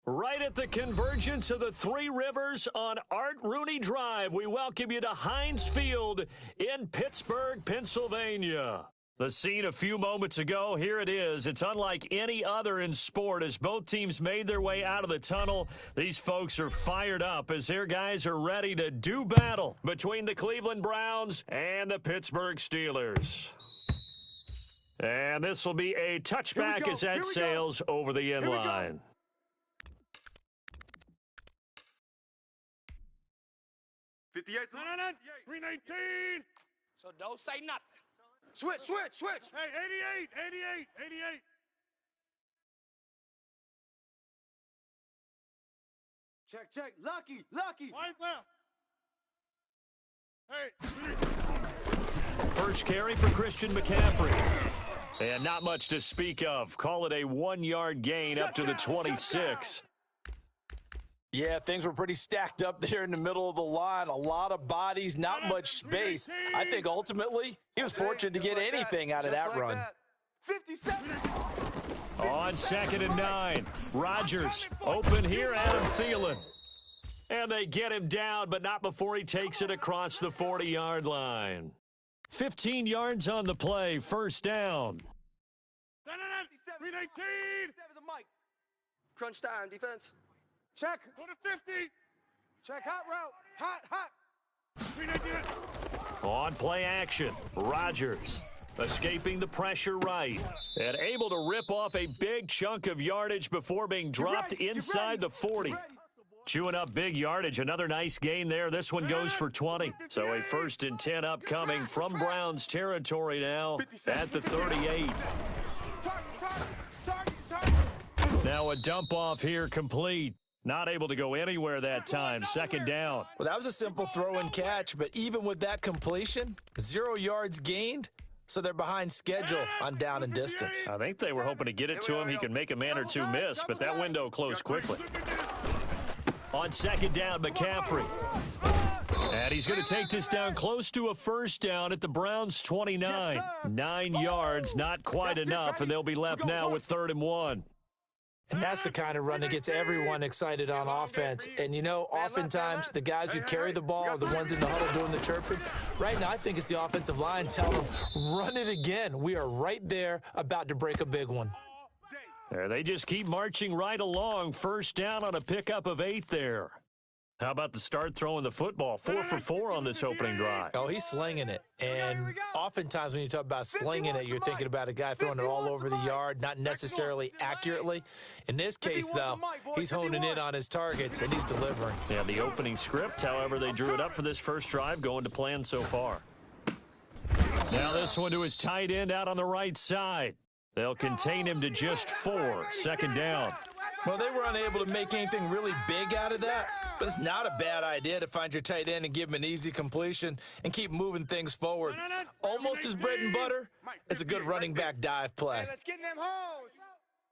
Right at the convergence of the Three Rivers on Art Rooney Drive, we welcome you to Heinz Field in Pittsburgh, Pennsylvania. The scene a few moments ago, here it is. It's unlike any other in sport as both teams made their way out of the tunnel. These folks are fired up as their guys are ready to do battle between the Cleveland Browns and the Pittsburgh Steelers. And this will be a touchback as that sails over the end line. 58. 319. So don't say nothing. Switch. Hey, 88. Check. Lucky. Right left. Hey. First carry for Christian McCaffrey. And not much to speak of. Call it a 1-yard gain up to the 26. Yeah, things were pretty stacked up there in the middle of the line. A lot of bodies, not much space. I think ultimately he was fortunate to get anything out of that run. 57. On 2nd and 9, Rodgers open here, Adam Thielen. And they get him down, but not before he takes it across the 40-yard line. 15 yards on the play, first down. 319. Crunch time, defense. Check. Go to 50. Check, hot route. Hot. 319. On play action, Rodgers escaping the pressure right and able to rip off a big chunk of yardage before being dropped inside the 40. Chewing up big yardage, another nice gain there. This one goes for 20. So a 1st and 10 upcoming from Browns territory now at the 38. Now a dump off here complete. Not able to go anywhere that time. 2nd down. Well, that was a simple throw and catch, but even with that completion, 0 yards gained, so they're behind schedule on down and distance. I think they were hoping to get it to him. He can make a man or two miss, but that window closed quickly. On 2nd down, McCaffrey. And he's going to take this down close to a first down at the Browns' 29. 9 yards, not quite enough, and they'll be left now with 3rd and 1. And that's the kind of run that gets everyone excited on offense. And, you know, oftentimes the guys who carry the ball are the ones in the huddle doing the chirping. Right now, I think it's the offensive line telling them, run it again. We are right there about to break a big one. There, they just keep marching right along. First down on a pickup of 8 there. How about the start throwing the football? 4 for 4 on this opening drive. Oh, he's slinging it. And oftentimes when you talk about slinging it, you're thinking about a guy throwing it all over the yard, not necessarily accurately. In this case, though, he's honing in on his targets, and he's delivering. Yeah, the opening script, however, they drew it up for this first drive, going to plan so far. Now this one to his tight end out on the right side. They'll contain him to just 4. 2nd down. Well, they were unable to make anything really big out of that, but it's not a bad idea to find your tight end and give him an easy completion and keep moving things forward. Almost his bread and butter is a good running back dive play. Let's get them hoes.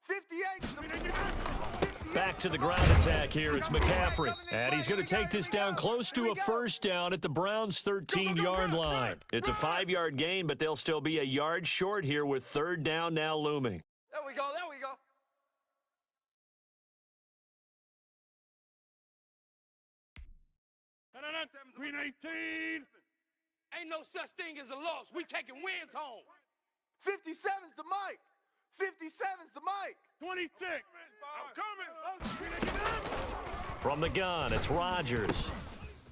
58. Back to the ground attack here. It's McCaffrey. And he's going to take this down close to a first down at the Browns' 13-yard line. It's a 5-yard gain, but they'll still be a yard short here with 3rd down now looming. There we go. 319. Ain't no such thing as a loss. We taking wins home. 57's the mic. 57's the mic. 26. I'm coming. From the gun, it's Rodgers.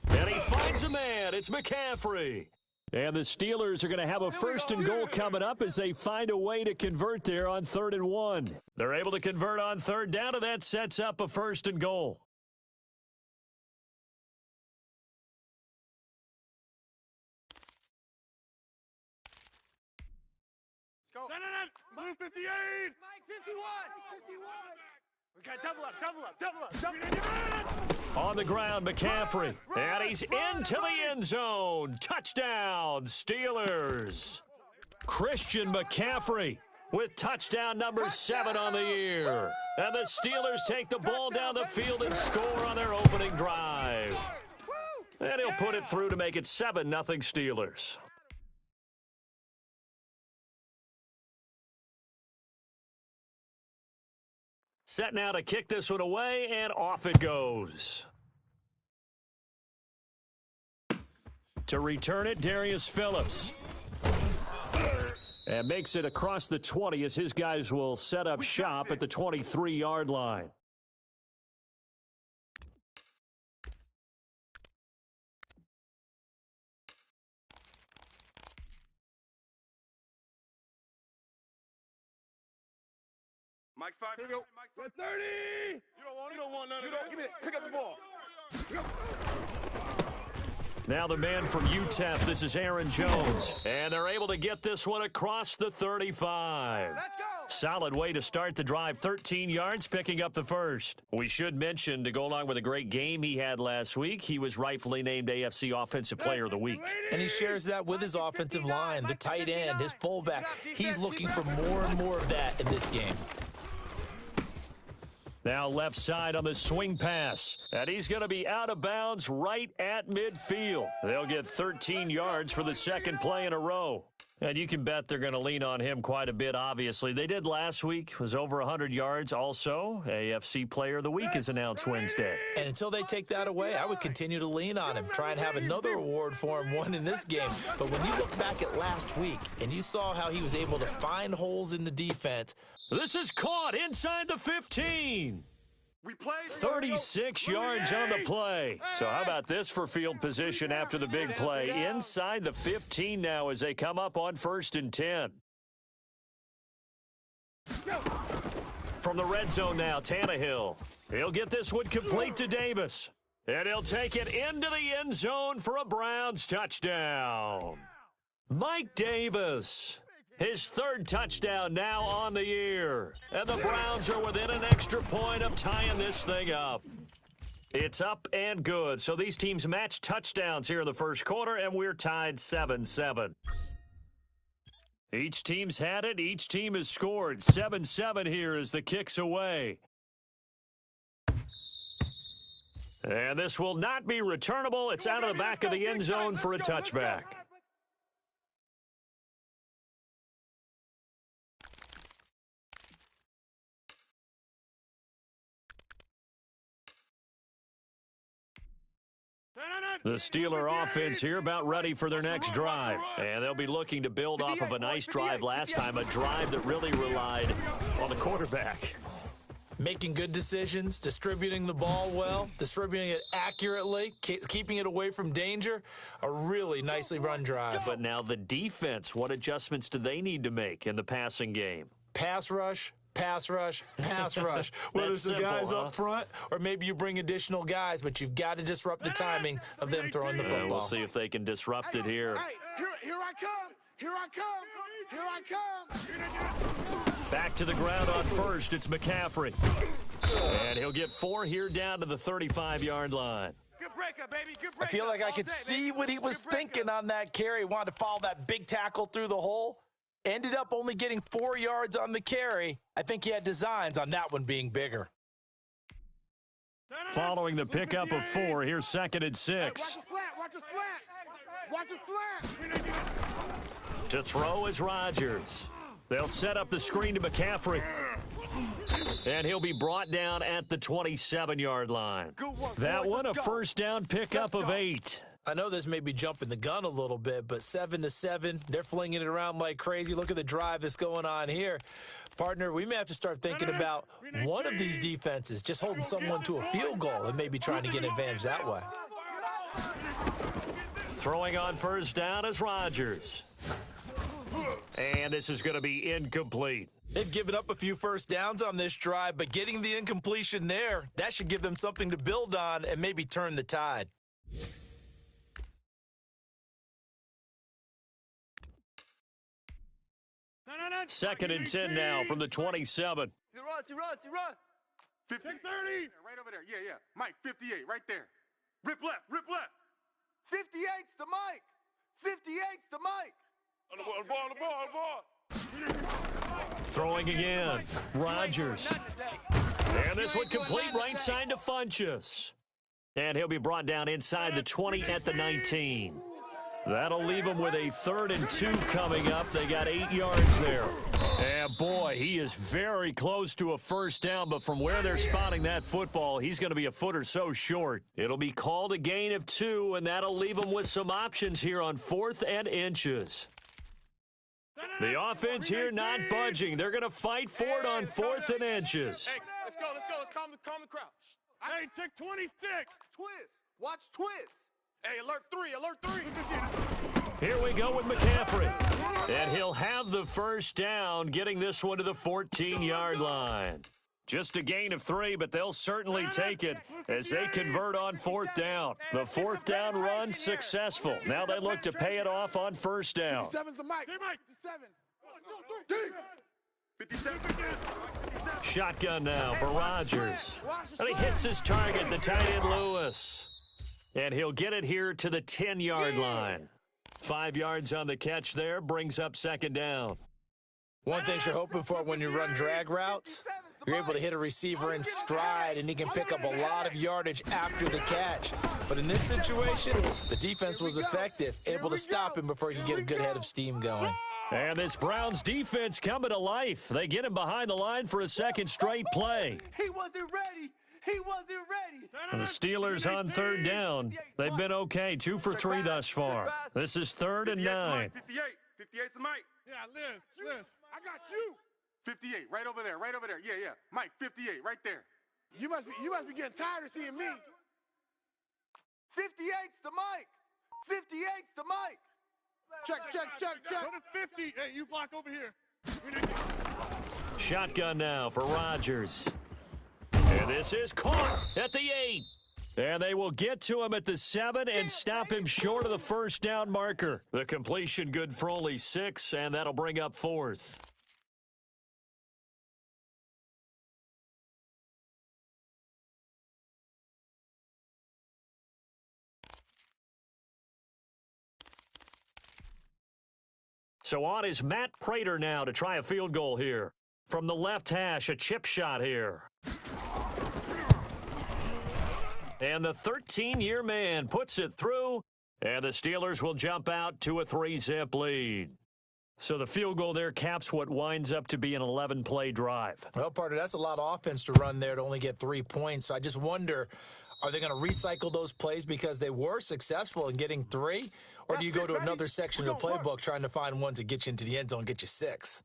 And he finds a man. It's McCaffrey. And the Steelers are going to have a 1st and goal coming up as they find a way to convert there on 3rd and 1. They're able to convert on 3rd down, and that sets up a 1st and goal. Go. Blue 58. Mike 51. We got double up. On the ground, McCaffrey. And he's into the end zone. Touchdown, Steelers. Christian McCaffrey with touchdown number 7 on the year. And the Steelers take the ball down the field and score on their opening drive. And he'll put it through to make it 7-0 Steelers. Set now to kick this one away, and off it goes. To return it, Darius Phillips. And makes it across the 20 as his guys will set up shop at the 23-yard line. Mike's 5. Here we go. Mike's 30. You don't want it. You don't want none of Give me it. Pick up the ball. Now the man from UTEP, this is Aaron Jones. And they're able to get this one across the 35. Let's go. Solid way to start the drive, 13 yards, picking up the first. We should mention, to go along with a great game he had last week, he was rightfully named AFC Offensive Player of the Week. And he shares that with his offensive line, the tight end, his fullback. He's looking for more and more of that in this game. Now left side on the swing pass. And he's going to be out of bounds right at midfield. They'll get 13 yards for the second play in a row. And you can bet they're going to lean on him quite a bit, obviously. They did last week. Was over 100 yards also. AFC Player of the Week is announced Wednesday. And until they take that away, I would continue to lean on him. Try and have another award for him, one in this game. But when you look back at last week and you saw how he was able to find holes in the defense. This is caught inside the 15. We played 36 yards on the play. So how about this for field position after the big play? Inside the 15 now as they come up on 1st and 10. From the red zone now, Tannehill. He'll get this one complete to Davis. And he'll take it into the end zone for a Browns touchdown. Mike Davis. His third touchdown now on the year. And the Browns are within an extra point of tying this thing up. It's up and good. So these teams match touchdowns here in the first quarter, and we're tied 7-7. Each team's had it. Each team has scored. 7-7 here as the kick's away. And this will not be returnable. It's out of the back of the end zone for a touchback. The Steeler offense here about ready for their next drive. And they'll be looking to build off of a nice drive last time, a drive that really relied on the quarterback. Making good decisions, distributing the ball well, distributing it accurately, keeping it away from danger. A really nicely run drive. But now the defense, what adjustments do they need to make in the passing game? Pass rush. Pass rush, pass rush. Whether it's the guys up front or maybe you bring additional guys, but you've got to disrupt the timing of them throwing the football. We'll see if they can disrupt it here. Hey, here I come. Here I come. Here I come. Back to the ground on first. It's McCaffrey. And he'll get 4 here down to the 35-yard line. Good breaker, baby. Good breaker. I feel like I could see what he was thinking on that carry. He wanted to follow that big tackle through the hole. Ended up only getting 4 yards on the carry. I think he had designs on that one being bigger. Following the pickup of 4, here's 2nd and 6. Hey, watch his flat. Watch his flat. Watch his flat. To throw is Rodgers. They'll set up the screen to McCaffrey. And he'll be brought down at the 27-yard line. That one a first down pickup of 8. I know this may be jumping the gun a little bit, but 7-7, they're flinging it around like crazy. Look at the drive that's going on here. Partner, we may have to start thinking about one of these defenses just holding someone to a field goal and maybe trying to get an advantage that way. Throwing on first down is Rodgers. And this is going to be incomplete. They've given up a few first downs on this drive, but getting the incompletion there, that should give them something to build on and maybe turn the tide. Second and 10 now from the 27. He runs. 50. 30. Right over there. Yeah. Mike, 58, right there. Rip left. 58's the Mike. 58's the Mike. On the ball. Throwing again. Rodgers. And this one complete right side to Funchess. And he'll be brought down inside the 20 at the 19. That'll leave them with a 3rd and 2 coming up. They got 8 yards there. And boy, he is very close to a first down, but from where they're spotting that football, he's going to be a foot or so short. It'll be called a gain of 2, and that'll leave them with some options here on 4th and inches. The offense here not budging. They're going to fight for it on 4th and inches. Hey, let's go. Let's calm the crowd. Hey, take 26. Twist. Watch twist. Hey, alert 3. Here we go with McCaffrey. And he'll have the first down, getting this one to the 14-yard line. Just a gain of 3, but they'll certainly take it as they convert on 4th down. The 4th down run successful. Now they look to pay it off on first down. 57's the mic. 57. 57. Shotgun now for Rodgers. And he hits his target, the tight end Lewis. And he'll get it here to the 10-yard line. 5 yards on the catch there, brings up 2nd down. One thing you're hoping for when you run drag routes, you're able to hit a receiver in stride, and he can pick up a lot of yardage after the catch. But in this situation, the defense was effective, able to stop him before he could get a good head of steam going. And this Browns defense coming to life. They get him behind the line for a 2nd straight play. He wasn't ready. He wasn't ready. And the Steelers on 3rd down. They've been okay, 2 for 3 thus far. This is 3rd and 9. 58. 58's the mic. Yeah, Liz. I got you. 58, right over there. Yeah. Mike, 58, right there. You must be getting tired of seeing me. 58's the mic. 58's the mic. Check. Go to 50. Hey, you block over here. Shotgun now for Rodgers. And this is caught at the 8. And they will get to him at the 7 and stop him short of the first down marker. The completion good for only 6, and that'll bring up 4th. So on is Matt Prater now to try a field goal here. From the left hash, a chip shot here. And the 13-year man puts it through, and the Steelers will jump out to a 3-zip lead. So the field goal there caps what winds up to be an 11-play drive. Well, partner, that's a lot of offense to run there to only get 3 points. So I just wonder, are they going to recycle those plays because they were successful in getting 3? Or do you go to another section of the playbook trying to find ones that get you into the end zone and get you 6?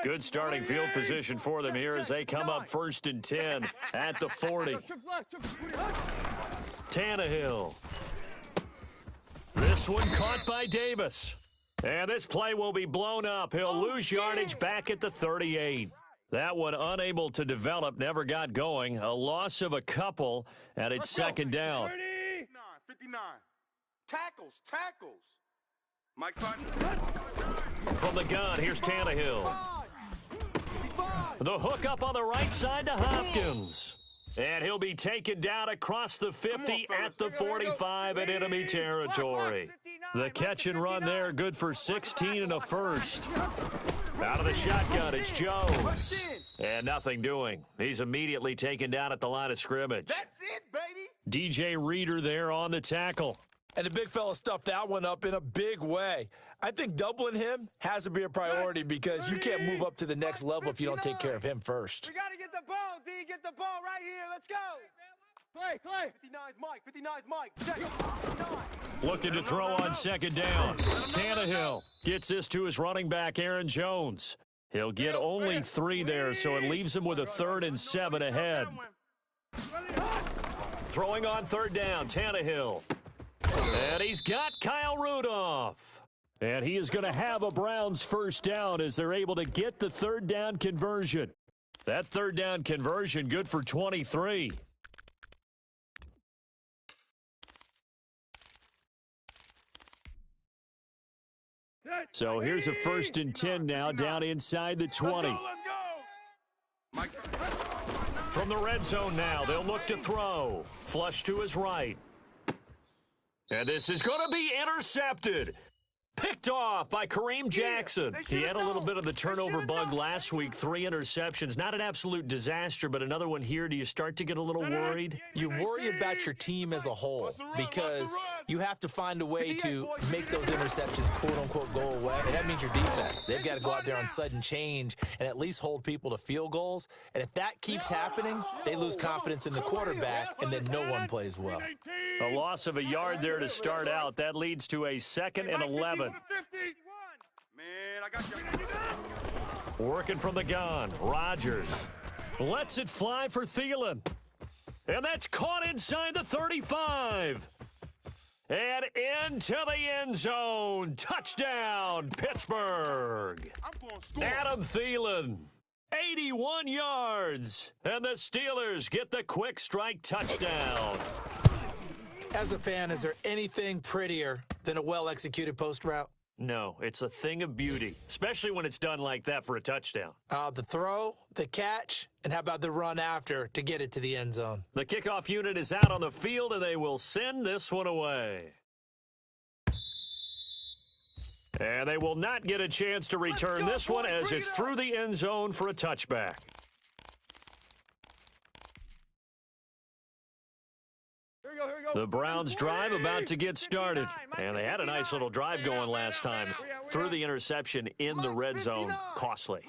Good starting field position for them here as they come up 1st and 10 at the 40. Tannehill. This one caught by Davis. And this play will be blown up. He'll lose yardage back at the 38. That one unable to develop, never got going. A loss of a couple, and it's 2nd down. 59. Tackles. Mike's fine. From the gun, here's Tannehill. The hook up on the right side to Hopkins. And he'll be taken down across the 50 at the 45 in enemy territory. The catch and run there, good for 16 and a first. Out of the shotgun, it's Jones. And nothing doing. He's immediately taken down at the line of scrimmage. That's it, baby. DJ Reader there on the tackle. And the big fella stuffed that one up in a big way. I think doubling him has to be a priority because you can't move up to the next level if you don't take care of him first. We got to get the ball, D. Get the ball right here. Let's go. Clay. 59's Mike. Check. 59. Looking to throw on 2nd down. Tannehill gets this to his running back, Aaron Jones. He'll get only 3 there, so it leaves him with a 3rd and 7 ahead. Throwing on 3rd down, Tannehill. And he's got Kyle Rudolph. And he is going to have a Browns first down as they're able to get the 3rd down conversion. That 3rd down conversion good for 23. So here's a 1st and 10 now down inside the 20. Let's go. From the red zone now, they'll look to throw. Flush to his right. And this is going to be intercepted. Picked off by Kareem Jackson. He had a little bit of the turnover bug last week, 3 interceptions. Not an absolute disaster, but another one here. Do you start to get a little worried? You worry about your team as a whole because you have to find a way to make those interceptions, quote-unquote, go away. And that means your defense. They've got to go out there on sudden change and at least hold people to field goals. And if that keeps happening, they lose confidence in the quarterback, and then no one plays well. A loss of a yard there to start out. That leads to a 2nd and 11. Man, I got you. Working from the gun, Rodgers lets it fly for Thielen. And that's caught inside the 35. And into the end zone. Touchdown, Pittsburgh. Adam Thielen, 81 yards. And the Steelers get the quick strike touchdown. As a fan, is there anything prettier than a well-executed post route? No, it's a thing of beauty, especially when it's done like that for a touchdown. The throw, the catch, and how about the run after to get it to the end zone? The kickoff unit is out on the field, and they will send this one away. And they will not get a chance to return this one as it's through the end zone for a touchback. The Browns drive about to get started. And they had a nice little drive going last time. Threw the interception in the red zone. Costly.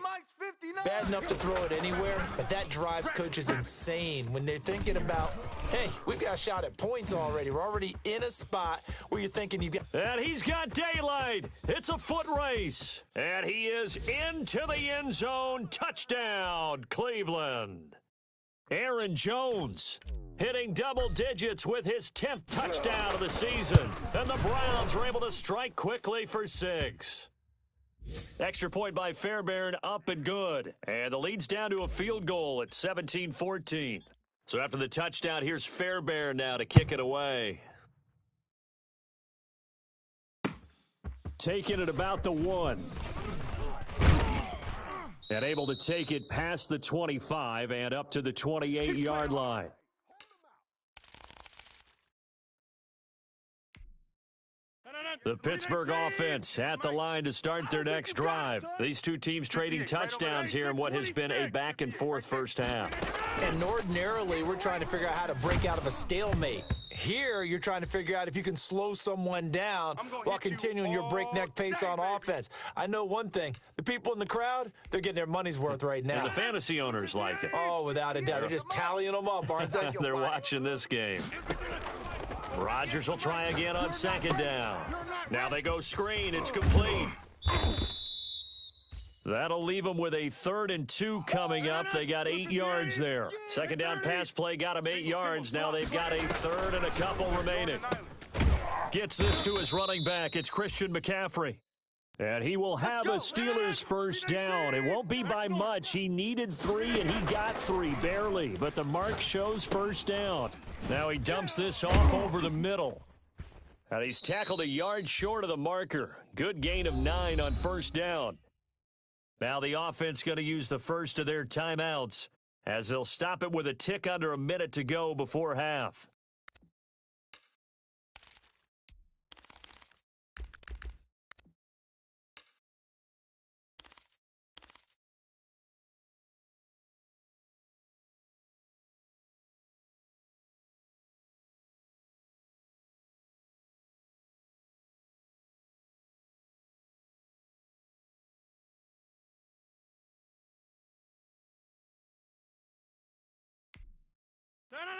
Bad enough to throw it anywhere, but that drives coaches insane when they're thinking about, hey, we've got a shot at points already. We're already in a spot where you're thinking you've got... And he's got daylight. It's a foot race. And he is into the end zone. Touchdown, Cleveland. Aaron Jones hitting double digits with his 10th touchdown of the season. And the Browns are able to strike quickly for 6. Extra point by Fairbairn, up and good. And the lead's down to a field goal at 17-14. So after the touchdown, here's Fairbairn now to kick it away. Taking it about the 1. And able to take it past the 25 and up to the 28-yard line. The Pittsburgh offense at the line to start their next drive. These two teams trading touchdowns here in what has been a back-and-forth first half. And ordinarily, we're trying to figure out how to break out of a stalemate. Here, you're trying to figure out if you can slow someone down while continuing your breakneck pace on offense. I know one thing. The people in the crowd, they're getting their money's worth right now. And the fantasy owners like it. Oh, without a doubt. They're just tallying them up, aren't they? They're watching this game. Rodgers will try again on 2nd down. Now they go screen. It's complete. That'll leave them with a 3rd and 2 coming up. They got 8 yards there. 2nd down pass play got them 8 yards. Now they've got a 3rd and a couple remaining. Gets this to his running back. It's Christian McCaffrey. And he will have a Steelers first down. It won't be by much. He needed 3, and he got 3, barely. But the mark shows first down. Now he dumps this off over the middle. And he's tackled a yard short of the marker. Good gain of 9 on first down. Now the offense going to use the first of their timeouts as they'll stop it with a tick under a minute to go before half.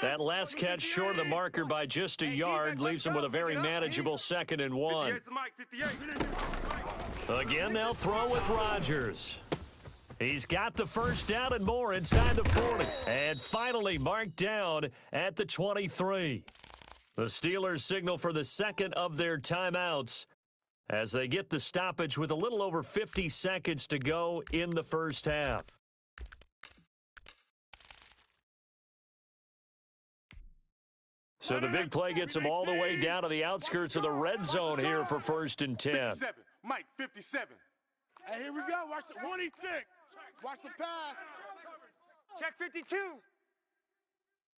That last catch short of the marker by just a yard leaves him with a very manageable 2nd and 1. Again, they'll throw with Rodgers. He's got the first down and more inside the 40. And finally marked down at the 23. The Steelers signal for the 2nd of their timeouts as they get the stoppage with a little over 50 seconds to go in the first half. So the big play gets them all the way down to the outskirts of the red zone here for 1st and 10. 57. Mike, 57. Hey, here we go. Watch the 26. Watch the pass. Check 52.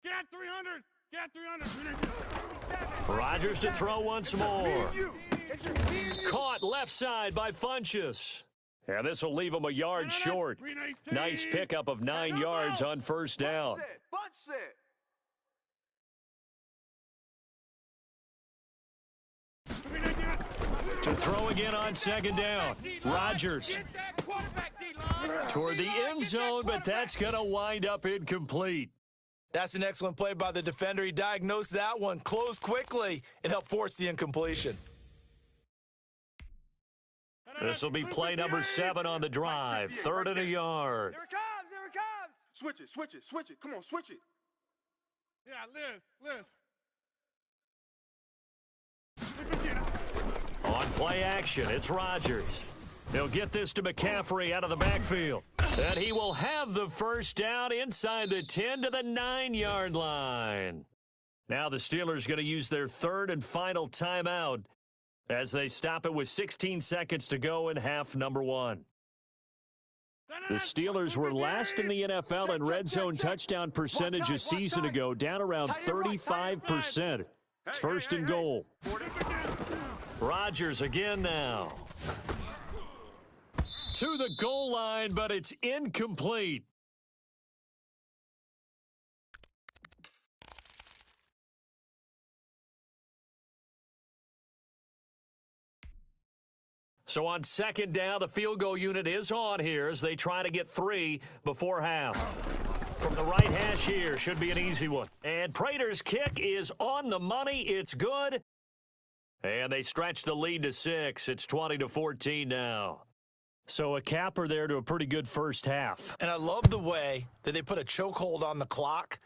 Get 300. Get 300. Rodgers to throw once more. It's just me and you. Caught left side by Funchess. And this will leave him a yard short. Nice pickup of 9 yards on first down. Bunch set. To throw again on second down. Rodgers toward the end zone, but that's going to wind up incomplete. That's an excellent play by the defender. He diagnosed that one, closed quickly, and helped force the incompletion. This will be play number 7 on the drive. 3rd and a yard. Here it comes, here it comes. Switch it, switch it, switch it. Come on, switch it. Yeah, Liz. On play action, it's Rodgers. He'll get this to McCaffrey out of the backfield. And he will have the first down inside the 10 to the 9-yard line. Now the Steelers going to use their 3rd and final timeout as they stop it with 16 seconds to go in half number 1. The Steelers were last in the NFL in red zone touchdown percentage a season ago, down around 35%. It's 1st and goal. Rodgers again now. To the goal line, but it's incomplete. So on second down, the field goal unit is on here as they try to get 3 before half. From the right hash here, should be an easy one. And Prater's kick is on the money. It's good. And they stretch the lead to 6. It's 20-14 now. So a capper there to a pretty good first half. And I love the way that they put a chokehold on the clock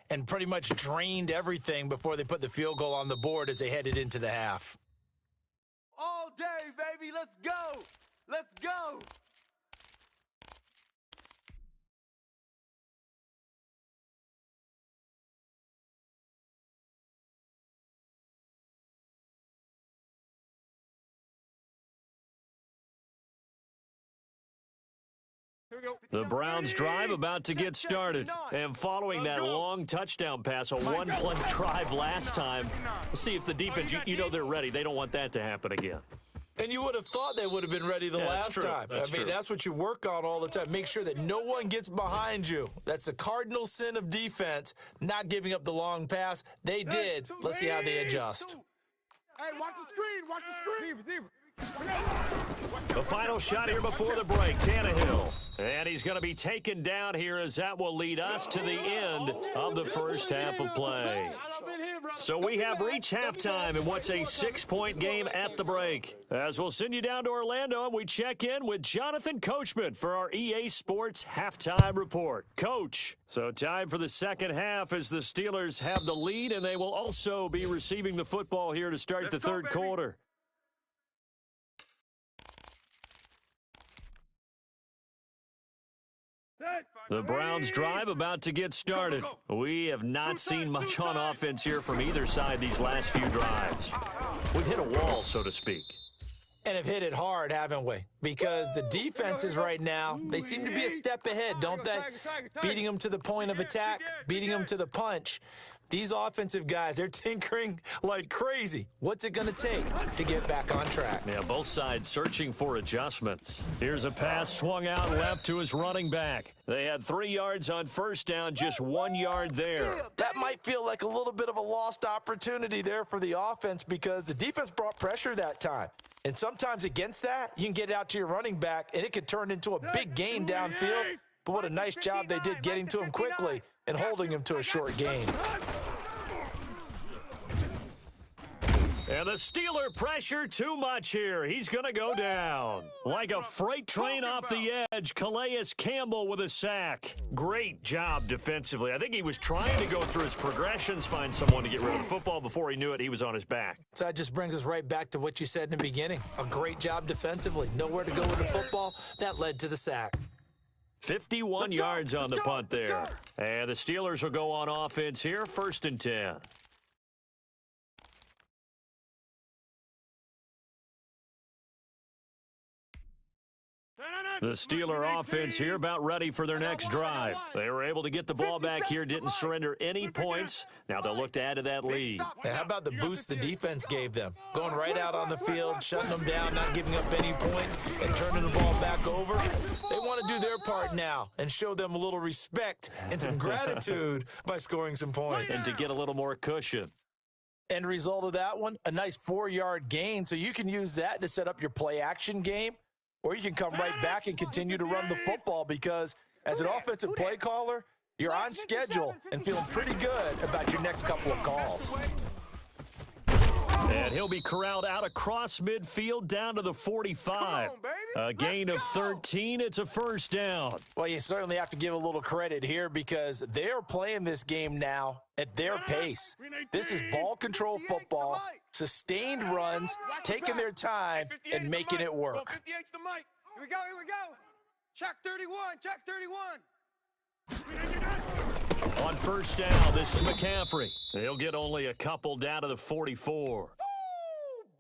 and pretty much drained everything before they put the field goal on the board as they headed into the half. All day, baby. Let's go. Let's go. The Browns drive about to get started. And following that long touchdown pass, a one-play drive last time, let's see if the defense, you know they're ready. They don't want that to happen again. And you would have thought they would have been ready the last time. That's what you work on all the time. Make sure that no one gets behind you. That's the cardinal sin of defense, not giving up the long pass. They did. Let's see how they adjust. Hey, watch the screen, watch the screen. The final shot here before the break, Tannehill. And he's going to be taken down here as that will lead us to the end of the first half of play. So we have reached halftime in what's a 6-point game at the break. As we'll send you down to Orlando and we check in with Jonathan Coachman for our EA Sports Halftime Report. Coach, so time for the second half as the Steelers have the lead and they will also be receiving the football here to start the third quarter. The Browns drive about to get started. We have not seen much on offense here from either side these last few drives. We've hit a wall, so to speak. And have hit it hard, haven't we? Because the defenses right now, they seem to be a step ahead, don't they? Beating them to the point of attack, beating them to the punch. These offensive guys, they're tinkering like crazy. What's it going to take to get back on track? Yeah, both sides searching for adjustments. Here's a pass swung out left to his running back. They had 3 yards on first down, just 1 yard there. That might feel like a little bit of a lost opportunity there for the offense because the defense brought pressure that time. And sometimes against that, you can get out to your running back, and it could turn into a big gain downfield. But what a nice job they did getting to him quickly and holding him to a short gain. And the Steeler pressure too much here. He's going to go down. Like a freight train off the edge, Calais Campbell with a sack. Great job defensively. I think he was trying to go through his progressions, find someone to get rid of the football. Before he knew it, he was on his back. So that just brings us right back to what you said in the beginning. A great job defensively. Nowhere to go with the football. That led to the sack. 51 yards on the punt there. And the Steelers will go on offense here, 1st and 10. The Steeler offense here about ready for their next drive. They were able to get the ball back here, didn't surrender any points. Now they'll look to add to that lead. Hey, how about the boost the defense gave them? Going right out on the field, shutting them down, not giving up any points, and turning the ball back over. They want to do their part now and show them a little respect and some gratitude by scoring some points. And to get a little more cushion. End result of that one, a nice 4-yard gain, so you can use that to set up your play-action game, or you can come right back and continue to run the football because as an offensive play caller, you're on schedule and feeling pretty good about your next couple of calls. And he'll be corralled out across midfield down to the 45. A gain of 13. It's a first down. Well, you certainly have to give a little credit here because they're playing this game now at their pace. This is ball control football, sustained runs, taking their time and making it work. 58's the mic. Here we go, here we go. Check 31, check 31. On first down, this is McCaffrey. He'll get only a couple down to the 44.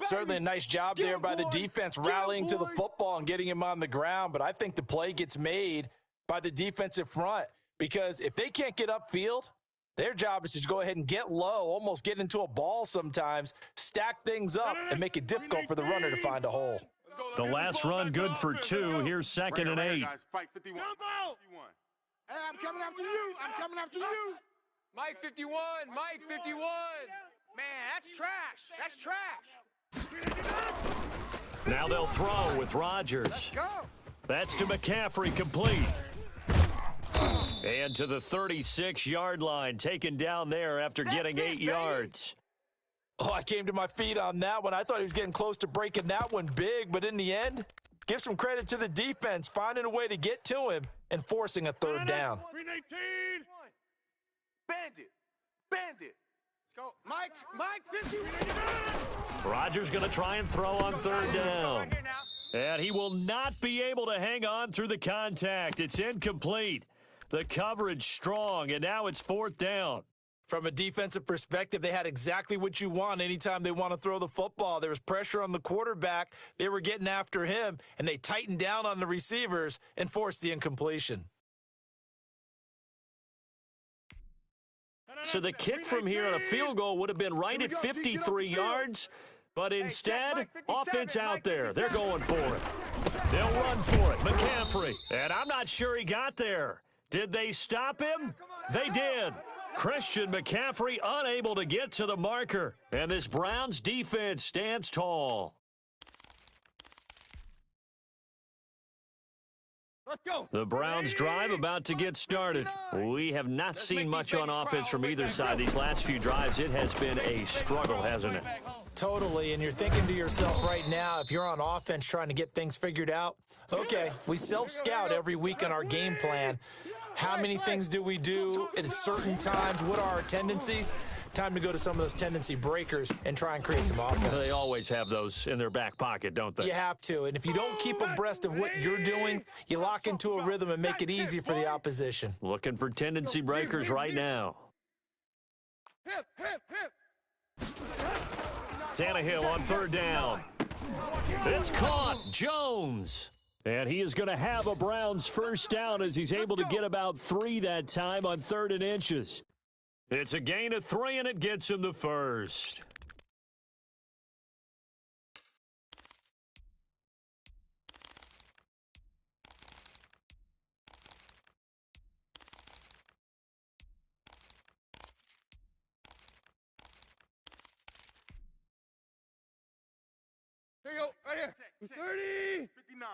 Certainly a nice job there by the defense rallying to the football and getting him on the ground, but I think the play gets made by the defensive front because if they can't get upfield, their job is to go ahead and get low, almost get into a ball sometimes, stack things up, and make it difficult for the runner to find a hole. The last run good for 2. Here's 2nd and 8. Fight 51. Hey, I'm coming after you. I'm coming after you. Mike 51. Mike 51. Man, that's trash. That's trash. Now they'll throw with Rodgers. Go. That's to McCaffrey, complete. And to the 36-yard line, taken down there after getting 8 yards. Oh, I came to my feet on that one. I thought he was getting close to breaking that one big, but in the end, give some credit to the defense, finding a way to get to him and forcing a third down. 319. Bandit. Bandit. Let's go. Mike 50. Rodgers going to try and throw on third down. And he will not be able to hang on through the contact. It's incomplete. The coverage strong, and now it's 4th down. From a defensive perspective, they had exactly what you want anytime they want to throw the football. There was pressure on the quarterback. They were getting after him, and they tightened down on the receivers and forced the incompletion. So the kick from here on a field goal would have been right at 53 yards, but instead, offense out there. They're going for it. They'll run for it. McCaffrey, and I'm not sure he got there. Did they stop him? They did. Christian McCaffrey unable to get to the marker, and this Browns defense stands tall. Let's go. The Browns drive about to get started. We have not seen much on offense from either side. These last few drives, it has been a struggle, hasn't it? Totally, and you're thinking to yourself right now, if you're on offense trying to get things figured out, okay, we self-scout every week on our game plan. How many things do we do at certain times? What are our tendencies? Time to go to some of those tendency breakers and try and create some offense. They always have those in their back pocket, don't they? You have to, and if you don't keep abreast of what you're doing, you lock into a rhythm and make it easy for the opposition. Looking for tendency breakers right now. Tannehill on third down. It's caught. Jones. And he is going to have a Browns first down as he's able to get about 3 that time on 3rd and inches. It's a gain of 3, and it gets him the first. Here you go. Right here. 30. 59.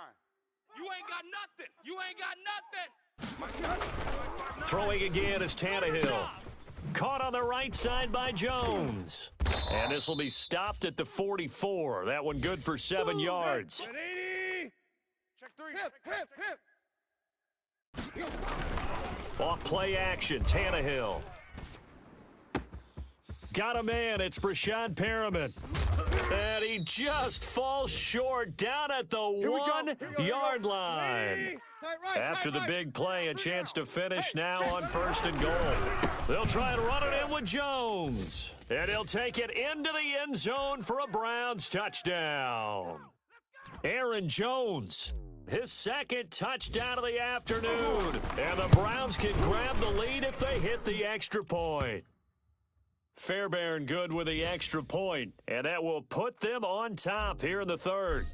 You ain't got nothing. You ain't got nothing. Throwing again is Tannehill. Caught on the right side by Jones. And this will be stopped at the 44. That one good for 7 yards. 80. Check 3. Hip. Off play action, Tannehill. Got a man, it's Brashad Perriman. And he just falls short down at the 1-yard line. After the big play, a chance to finish now on 1st and goal. They'll try and run it in with Jones. And he'll take it into the end zone for a Browns touchdown. Aaron Jones His second touchdown of the afternoon. And the Browns can grab the lead if they hit the extra point. Fairbairn good with the extra point, and that will put them on top here in the third.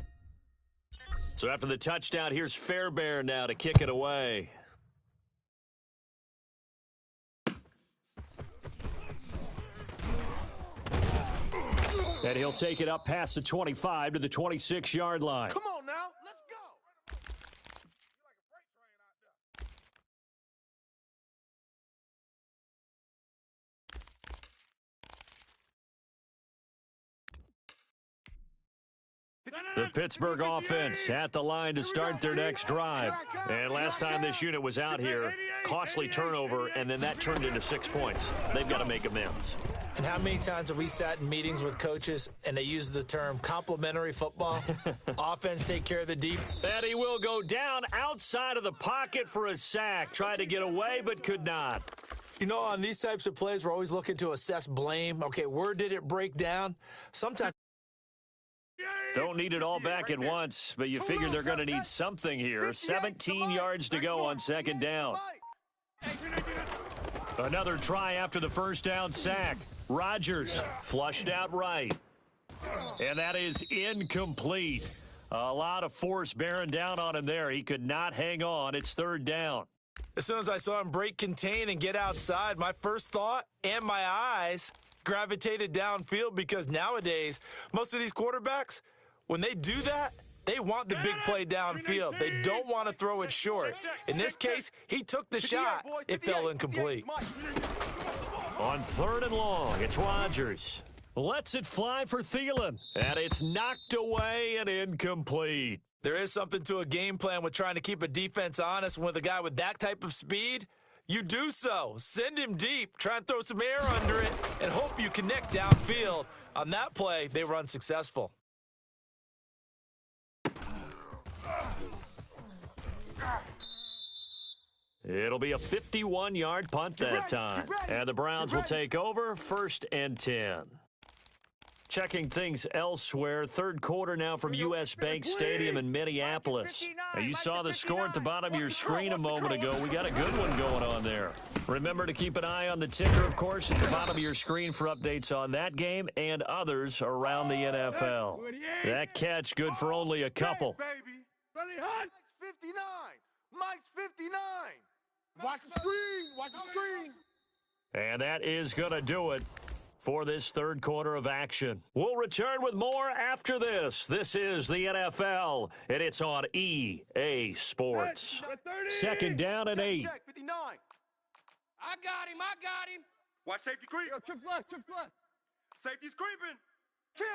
So after the touchdown, here's Fairbairn now to kick it away. And he'll take it up past the 25 to the 26-yard line. Come on now, let's go. The Pittsburgh offense at the line to start their next drive. And last time this unit was out here, costly turnover, and then that turned into 6 points. They've got to make amends. And how many times have we sat in meetings with coaches and they use the term complementary football? Offense take care of the deep. And he will go down outside of the pocket for a sack. Tried to get away but could not. You know, on these types of plays, we're always looking to assess blame. Okay, where did it break down? Sometimes. Don't need it all back at once, but you figure they're going to need something here. 17 yards to go on second down. Another try after the first down sack. Rodgers flushed out right. And that is incomplete. A lot of force bearing down on him there. He could not hang on. It's third down. As soon as I saw him break contain and get outside, my first thought and my eyes gravitated downfield, because nowadays, most of these quarterbacks, when they do that, they want the big play downfield. They don't want to throw it short. In this case, he took the shot. It fell incomplete. On third and long, it's Rodgers. Lets it fly for Thielen. And it's knocked away and incomplete. There is something to a game plan with trying to keep a defense honest. With a guy with that type of speed, you do so. Send him deep. Try and throw some air under it and hope you connect downfield. On that play, they were unsuccessful. It'll be a 51-yard punt that time. And the Browns will take over, 1st and 10. Checking things elsewhere, third quarter now from U.S. Bank Stadium in Minneapolis. Now, you saw the score at the bottom of your screen a moment ago. We got a good one going on there. Remember to keep an eye on the ticker, of course, at the bottom of your screen for updates on that game and others around the NFL. That catch good for only a couple. Mike's 59. Mike's 59. Watch the screen. Watch the screen. And that is going to do it for this third quarter of action. We'll return with more after this. This is the NFL, and it's on EA Sports. Second down and 8. Check, 59. I got him. Watch safety creep. Trip left. Safety's creeping. Kill.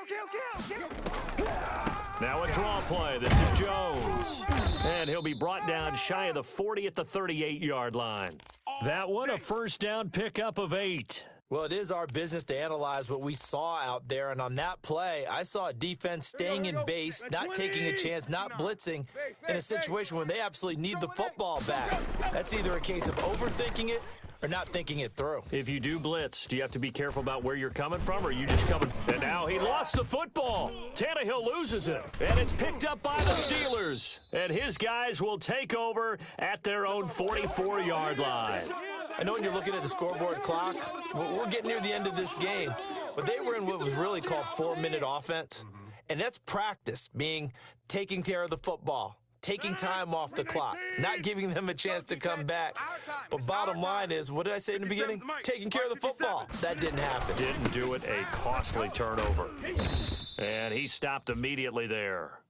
Now a draw play. This is Jones. And he'll be brought down shy of the 40 at the 38-yard line. That one, a first down pickup of 8. Well, it is our business to analyze what we saw out there, and on that play, I saw a defense staying in base, not taking a chance, not blitzing, in a situation where they absolutely need the football back. That's either a case of overthinking it or not thinking it through. If you do blitz, do you have to be careful about where you're coming from, or are you just coming? And now he lost the football. Tannehill loses it, and it's picked up by the Steelers. And his guys will take over at their own 44-yard line. I know when you're looking at the scoreboard clock, we're getting near the end of this game, but they were in what was really called 4-minute offense, and that's practice, meaning taking care of the football, taking time off the clock, not giving them a chance to come back. But bottom line is, what did I say in the beginning? Taking care of the football. That didn't happen. Didn't do it, a costly turnover. And he stopped immediately there.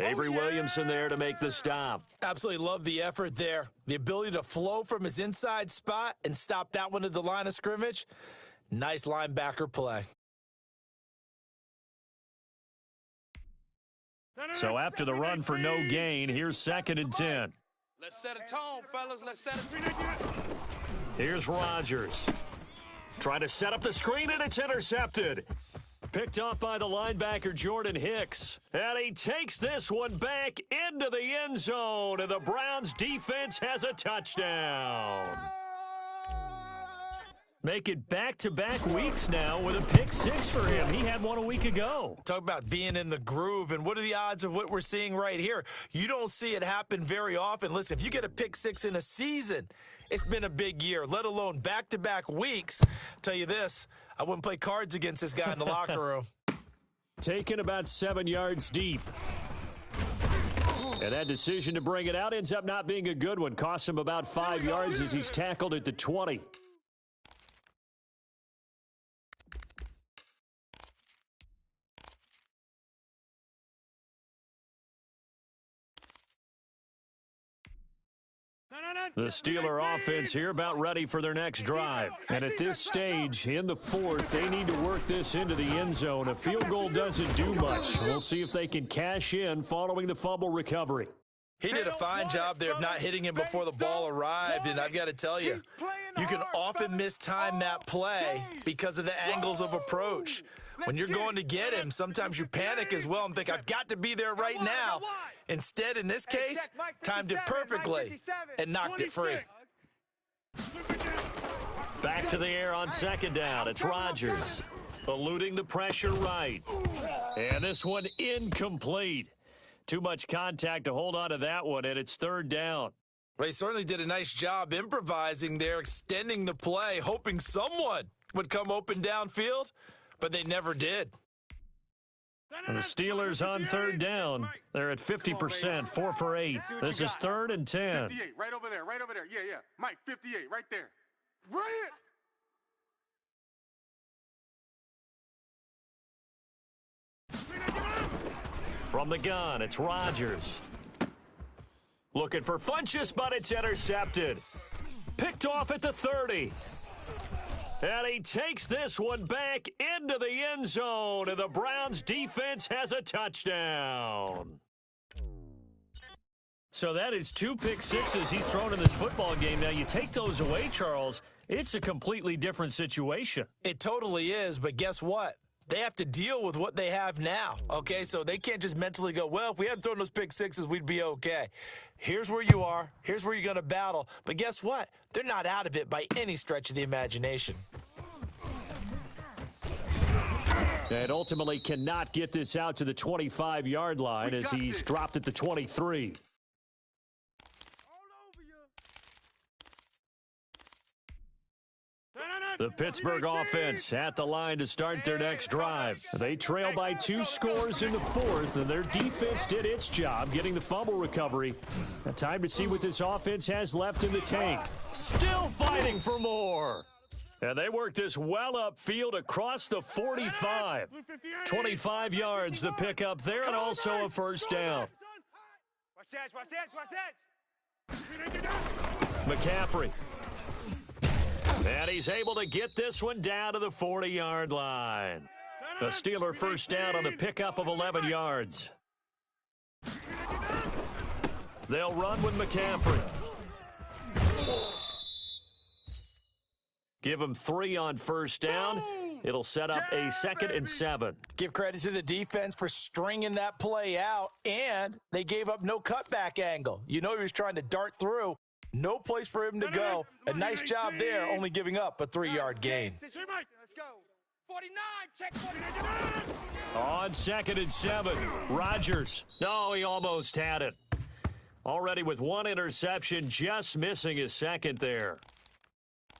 Avery Williamson there to make the stop. Absolutely love the effort there. The ability to flow from his inside spot and stop that one at the line of scrimmage. Nice linebacker play. So after the run for no gain, here's 2nd and 10. Let's set a tone, fellas. Let's set a tone. Here's Rodgers. Trying to set up the screen, and it's intercepted. Picked off by the linebacker, Jordan Hicks. And he takes this one back into the end zone, and the Browns defense has a touchdown. Make it back-to-back weeks now with a pick six for him. He had one a week ago. Talk about being in the groove, and what are the odds of what we're seeing right here? You don't see it happen very often. Listen, if you get a pick six in a season, it's been a big year, let alone back-to-back weeks. Tell you this, I wouldn't play cards against this guy in the locker room. Taken about 7 yards deep. And that decision to bring it out ends up not being a good one. Costs him about 5 yards as he's tackled at the 20. The Steeler offense here about ready for their next drive. And at this stage, in the fourth, they need to work this into the end zone. A field goal doesn't do much. We'll see if they can cash in following the fumble recovery. He did a fine job there of not hitting him before the ball arrived, and I've got to tell you, you can often mistime that play because of the angles of approach. When you're going to get him, sometimes you panic as well and think, I've got to be there right now. Instead, in this case, timed it perfectly and knocked it free. Back to the air on second down. It's Rodgers eluding the pressure right. And this one incomplete. Too much contact to hold on to that one, and it's third down. Well, he certainly did a nice job improvising there, extending the play, hoping someone would come open downfield, but they never did. And the Steelers on third down. They're at 50%, 4 for 8. This is 3rd and 10. 58, right over there, right over there. Yeah. Mike, 58, right there. Bring it! From the gun, it's Rodgers. Looking for Funchess, but it's intercepted. Picked off at the 30. And he takes this one back into the end zone, and the Browns defense has a touchdown. So that is 2 pick sixes he's thrown in this football game. Now, you take those away, Charles, it's a completely different situation. It totally is, but guess what? They have to deal with what they have now, okay? So they can't just mentally go, well, if we hadn't thrown those pick sixes, we'd be okay. Here's where you are. Here's where you're going to battle. But guess what? They're not out of it by any stretch of the imagination. And ultimately cannot get this out to the 25-yard line as he's dropped at the 23. The Pittsburgh offense at the line to start their next drive. They trail by 2 scores in the fourth, and their defense did its job getting the fumble recovery. Now time to see what this offense has left in the tank. Still fighting for more. And they work this well upfield across the 45. 25 yards the pickup there, and also a first down. Watch that. McCaffrey. And he's able to get this one down to the 40-yard line. A Steeler first down on the pickup of 11 yards. They'll run with McCaffrey. Give him 3 on first down. It'll set up a 2nd and 7. Give credit to the defense for stringing that play out, and they gave up no cutback angle. You know he was trying to dart through. No place for him to go. A nice job there, only giving up a 3-yard gain. Let's go. 49, check 49. On 2nd and 7, Rodgers. No, he almost had it. Already with 1 interception, just missing his 2nd there.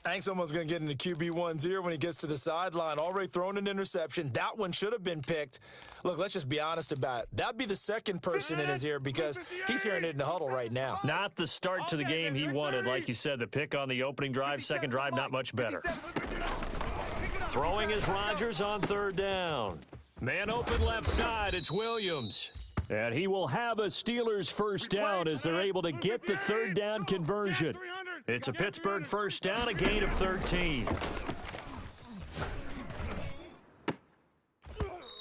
I think someone's going to get into QB1's ear when he gets to the sideline. Already thrown an interception. That one should have been picked. Look, let's just be honest about it. That'd be the 2nd person in his ear because he's hearing it in the huddle right now. Not the start to the game he wanted. Like you said, the pick on the opening drive, 2nd drive, not much better. Throwing is Rodgers on 3rd down. Man open left side, it's Williams. And he will have a Steelers first down as they're able to get the 3rd down conversion. It's a Pittsburgh first down, a gain of 13.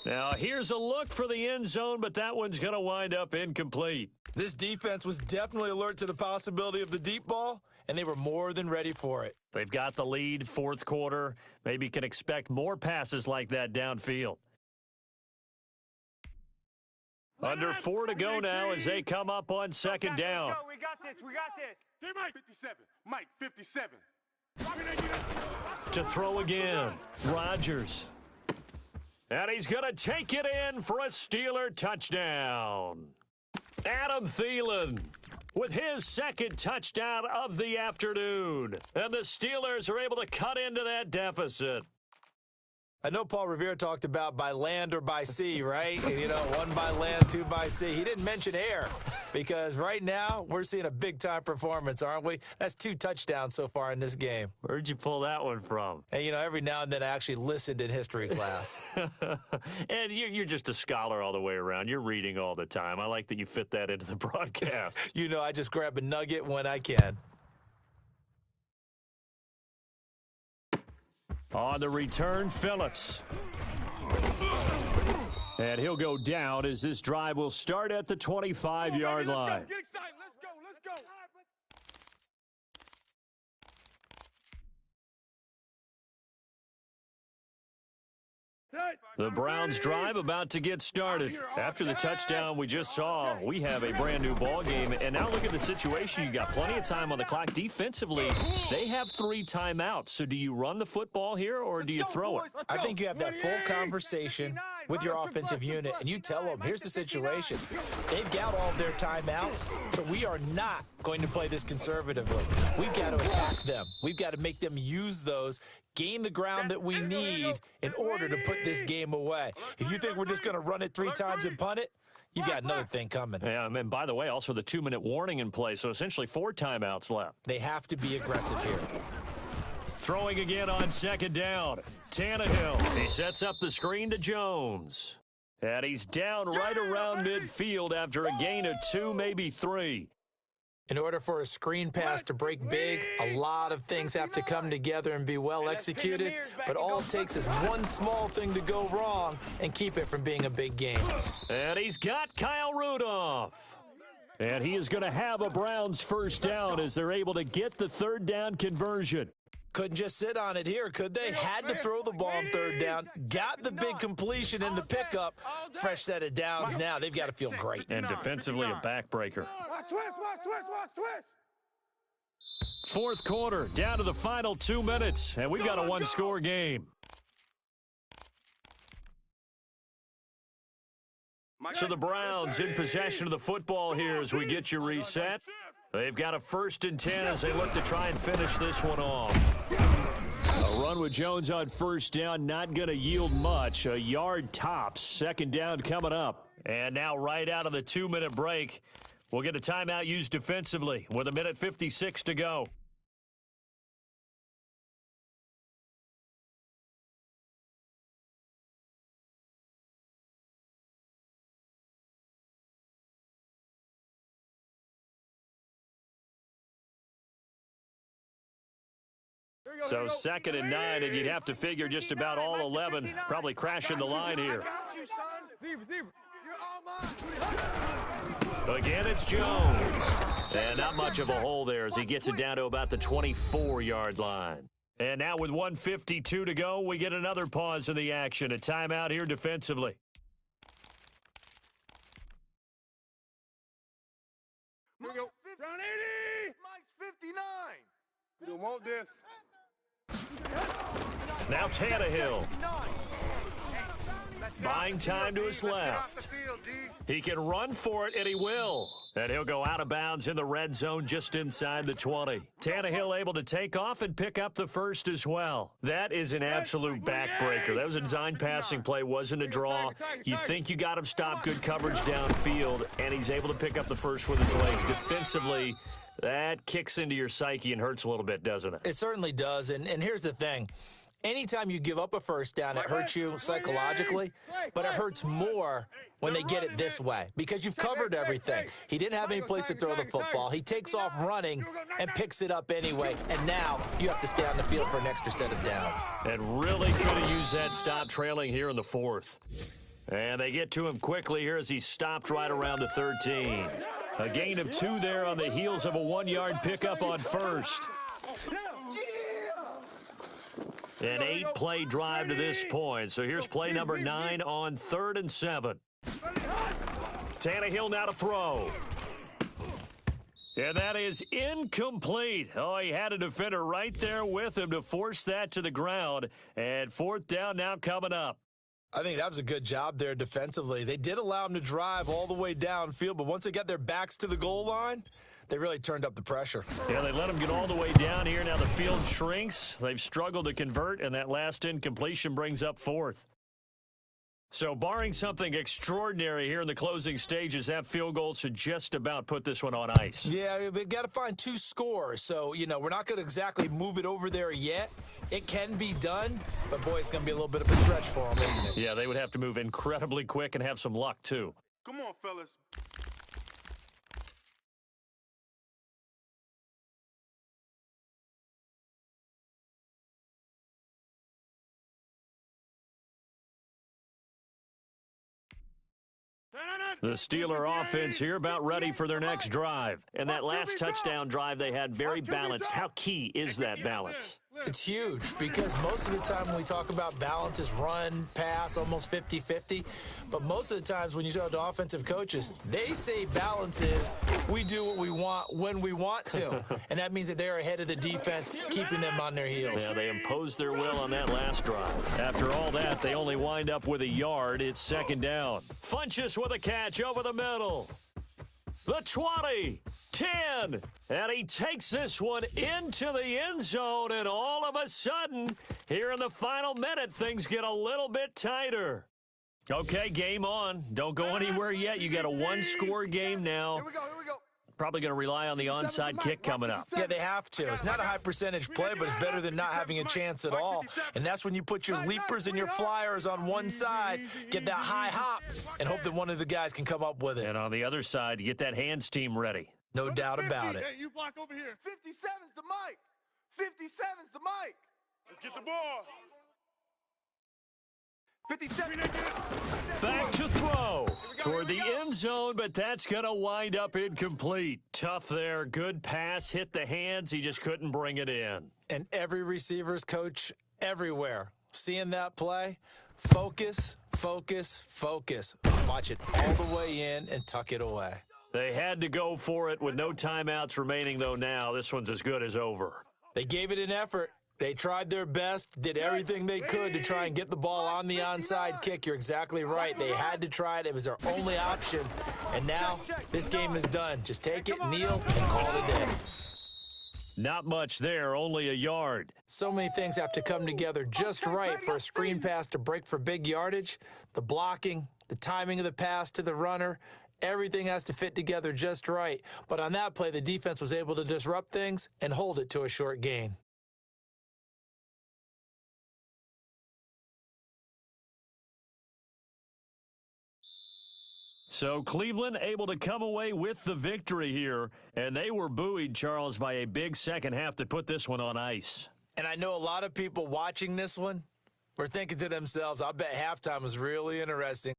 Now, here's a look for the end zone, but that one's going to wind up incomplete. This defense was definitely alert to the possibility of the deep ball, and they were more than ready for it. They've got the lead, 4th quarter. Maybe can expect more passes like that downfield. Under 4 to go now as they come up on 2nd down. We got this. Mike, 57. To throw again, Rodgers. And he's going to take it in for a Steeler touchdown. Adam Thielen with his second touchdown of the afternoon. And the Steelers are able to cut into that deficit. I know Paul Revere talked about by land or by sea, right? You know, one by land, two by sea. He didn't mention air because right now we're seeing a big-time performance, aren't we? That's 2 touchdowns so far in this game. Where'd you pull that one from? And, you know, every now and then I actually listened in history class. And you're just a scholar all the way around. You're reading all the time. I like that you fit that into the broadcast. You know, I just grab a nugget when I can. On the return, Phillips. And he'll go down as this drive will start at the 25-yard line. Get excited. Let's go. The Browns drive about to get started. After the touchdown we just saw, we have a brand new ball game. And now look at the situation. You got plenty of time on the clock. Defensively, they have 3 timeouts. So do you run the football here or do you throw it? I think you have that full conversation with your offensive unit, and you tell them, here's the situation. They've got all of their timeouts, so we are not going to play this conservatively. We've got to attack them. We've got to make them use those, gain the ground that we need in order to put this game away. If you think we're just going to run it 3 times and punt it, you got another thing coming. Yeah, and by the way, also the 2-minute warning in play, so essentially 4 timeouts left. They have to be aggressive here. Throwing again on second down. Tannehill. He sets up the screen to Jones. And he's down right around midfield after a gain of 2, maybe 3. In order for a screen pass to break big, a lot of things have to come together and be well executed. But all it takes is one small thing to go wrong and keep it from being a big game. And he's got Kyle Rudolph. And he is going to have a Browns first down as they're able to get the 3rd down conversion. Couldn't just sit on it here, could they? Had to throw the ball on 3rd down. Got the big completion in the pickup. Fresh set of downs now. They've got to feel great. And defensively, a backbreaker. Watch twist. 4th quarter, down to the final 2 minutes. And we've got a 1-score game. So the Browns in possession of the football here as we get you reset. They've got a 1st and 10 as they look to try and finish this one off. A run with Jones on 1st down, not going to yield much. A yard tops. 2nd down coming up. And now right out of the 2-minute break, we'll get a timeout used defensively with 1:56 to go. So 2nd and 9, and you'd have to figure just about all 11 probably crashing the line here. Again, it's Jones. And not much of a hole there as he gets it down to about the 24-yard line. And now with 1:52 to go, we get another pause in the action. A timeout here defensively. Here we go. Round 80. Mike's 59. We don't want this. Now Tannehill. Buying time to his left. He can run for it, and he will. And he'll go out of bounds in the red zone just inside the 20. Tannehill able to take off and pick up the 1st as well. That is an absolute backbreaker. That was a design passing play, wasn't a draw. You think you got him stopped, good coverage downfield, and he's able to pick up the 1st with his legs. Defensively, that kicks into your psyche and hurts a little bit, doesn't it? It certainly does, and here's the thing. Anytime you give up a 1st down, it hurts you psychologically, but it hurts more when they get it this way because you've covered everything. He didn't have any place to throw the football. He takes off running and picks it up anyway, and now you have to stay on the field for an extra set of downs. And really could have used that stop trailing here in the 4th. And they get to him quickly here as he stopped right around the 13. A gain of 2 there on the heels of a 1-yard pickup on 1st. An 8-play drive to this point. So here's play number 9 on 3rd and 7. Tannehill now to throw. And that is incomplete. Oh, he had a defender right there with him to force that to the ground. And fourth down now coming up. I think that was a good job there defensively. They did allow him to drive all the way downfield, but once they got their backs to the goal line, they really turned up the pressure. Yeah, they let him get all the way down here. Now the field shrinks. They've struggled to convert, and that last incompletion brings up fourth. So barring something extraordinary here in the closing stages, that field goal should just about put this one on ice. Yeah, we've got to find 2 scores. So, we're not going to exactly move it over there yet. It can be done, but, boy, it's going to be a little bit of a stretch for them, isn't it? Yeah, they would have to move incredibly quick and have some luck, too. Come on, fellas. The Steeler offense here about ready for their next drive. And that last touchdown drive they had very balanced. How key is that balance? It's huge because most of the time when we talk about balance is run, pass, almost 50-50. But most of the times when you talk to offensive coaches, they say balance is we do what we want when we want to. And that means that they're ahead of the defense, keeping them on their heels. Yeah, they imposed their will on that last drive. After all that, they only wind up with a yard. It's second down. Funchess with a catch over the middle. The 20. 10, and he takes this one into the end zone, and all of a sudden, here in the final minute, things get a little bit tighter. Okay, game on. Don't go anywhere yet. You got a 1-score game now. Here we go. Probably going to rely on the onside kick coming up. Yeah, they have to. It's not a high percentage play, but it's better than not having a chance at all. And that's when you put your leapers and your flyers on one side, get that high hop, and hope that one of the guys can come up with it. And on the other side, you get that hands team ready. No doubt about it. Hey, you block over here. 57's the mic. 57's the mic. Let's get the ball. 57. Back to throw toward the end zone, but that's going to wind up incomplete. Tough there. Good pass. Hit the hands. He just couldn't bring it in. And every receiver's coach everywhere, seeing that play, focus, focus, focus. Watch it all the way in and tuck it away. They had to go for it with no timeouts remaining, though, now. This one's as good as over. They gave it an effort. They tried their best, did everything they could to try and get the ball on the onside kick. You're exactly right. They had to try it. It was their only option. And now this game is done. Just take it, kneel, and call it a day. Not much there, only a yard. So many things have to come together just right for a screen pass to break for big yardage. The blocking, the timing of the pass to the runner, everything has to fit together just right. But on that play, the defense was able to disrupt things and hold it to a short gain. So Cleveland able to come away with the victory here, and they were buoyed, Charles, by a big second half to put this one on ice. And I know a lot of people watching this one were thinking to themselves, I bet halftime was really interesting.